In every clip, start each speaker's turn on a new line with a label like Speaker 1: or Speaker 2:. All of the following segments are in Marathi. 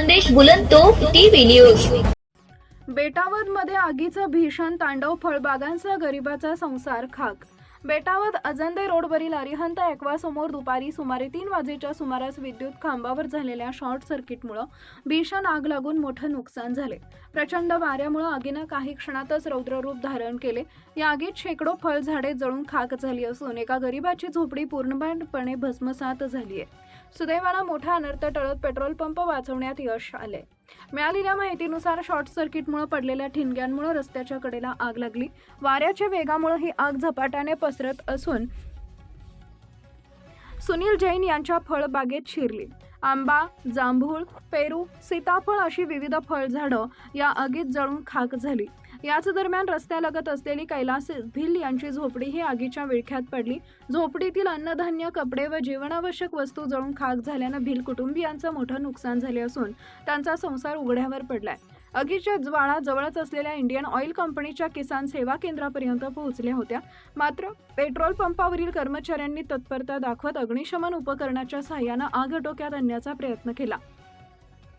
Speaker 1: संदेश बुलंदतोफ टीव्ही न्यूज।
Speaker 2: बेटावदमध्ये आगीचं भीषण तांडव, फळबागांचा गरिबाचा संसार खाक। बेटावद अजंदे रोडवरील अरिहंत ॲक्वा समोर दुपारी सुमारे 3 वाजेच्या सुमारास विद्युत खांबावर झालेल्या शॉर्ट सर्किटमुळे भीषण आग लागून मोठं नुकसान झाले। प्रचंड वाऱ्यामुळे आगीनं काही क्षणातच रौद्ररूप धारण केले। या आगीत शेकडो फळझाडे जळून खाक झाली असून एका गरिबाची झोपडी पूर्णपणे भस्मसात झाली आहे। सुदैवानं मोठा अनर्थ टळत पेट्रोल पंप वाचवण्यात यश आले। मिळालेल्या माहितीनुसार शॉर्ट सर्किटमुळे पडलेल्या ठिणग्यांमुळे रस्त्याच्या कडेला आग लागली। वाऱ्याच्या वेगामुळे ही आग झपाट्याने पसरत असून सुनील जैन यांच्या फळबागेत शिरली। आंबा, जांभूळ, पेरू, सीताफळ अशी विविध फळझाडं या आगीत जळून खाक झाली। याच दरम्यान रस्त्यालगत असलेली कैलास भिल यांची झोपडी ही आगीच्या विळख्यात पडली। झोपडीतील अन्नधान्य, कपडे व जीवनावश्यक वस्तू जळून खाक झाल्यानं भिल कुटुंबियांचं मोठं नुकसान झाले असून त्यांचा संसार उघड्यावर पडलाय। आगीच्या ज्वाळा जवळच असलेल्या इंडियन ऑइल कंपनीच्या किसान सेवा केंद्रापर्यंत पोहोचल्या होत्या। मात्र पेट्रोल पंपावरील कर्मचाऱ्यांनी तत्परता दाखवत अग्निशमन उपकरणाच्या सहाय्याने आग आटोक्यात आणण्याचा प्रयत्न केला।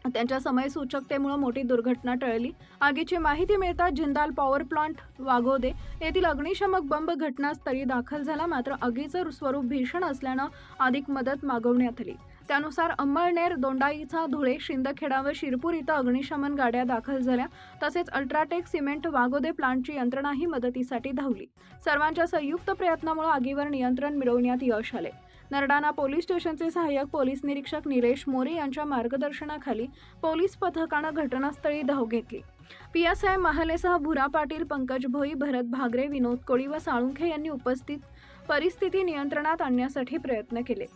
Speaker 2: त्यांच्या समयसूचकतेमुळे मोठी दुर्घटना टळली। आगीची माहिती मिळताच जिंदाल पॉवर प्लांट वाघोदे येथील अग्निशमक बंब घटनास्थळी दाखल झाला। मात्र आगीचं स्वरूप भीषण असल्यानं अधिक मदत मागवण्यात आली। त्यानुसार अंमळनेर, दोंडाईचा, धुळे, शिंदखेडा व शिरपूर इथं अग्निशमन गाड्या दाखल झाल्या। तसेच अल्ट्राटेक सिमेंट वाघोदे प्लांटची यंत्रणाही मदतीसाठी धावली। सर्वांच्या संयुक्त प्रयत्नामुळे आगीवर नियंत्रण मिळवण्यात यश आले। नरडाणा पोलीस स्टेशनचे सहाय्यक पोलीस निरीक्षक निलेश मोरे यांच्या मार्गदर्शनाखाली पोलीस पथकानं घटनास्थळी धाव घेतली। PSI महालेसह भुरा पाटील, पंकज भोई, भरत भागरे, विनोद कोळी व साळुंखे यांनी उपस्थित परिस्थिती नियंत्रणात आणण्यासाठी प्रयत्न केले।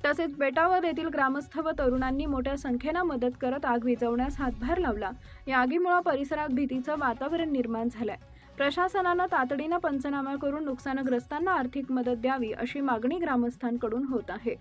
Speaker 2: तसेच बेटावद येथील ग्रामस्थ व तरुणांनी मोठ्या संख्येने मदत करत आग विझवण्यास हातभार लावला। या आगीमुळे परिसरात भीतीचं वातावरण निर्माण झालंय। प्रशासनानं तातडीनं पंचनामा करून नुकसानग्रस्तांना आर्थिक मदत द्यावी अशी मागणी ग्रामस्थांकडून होत आहे।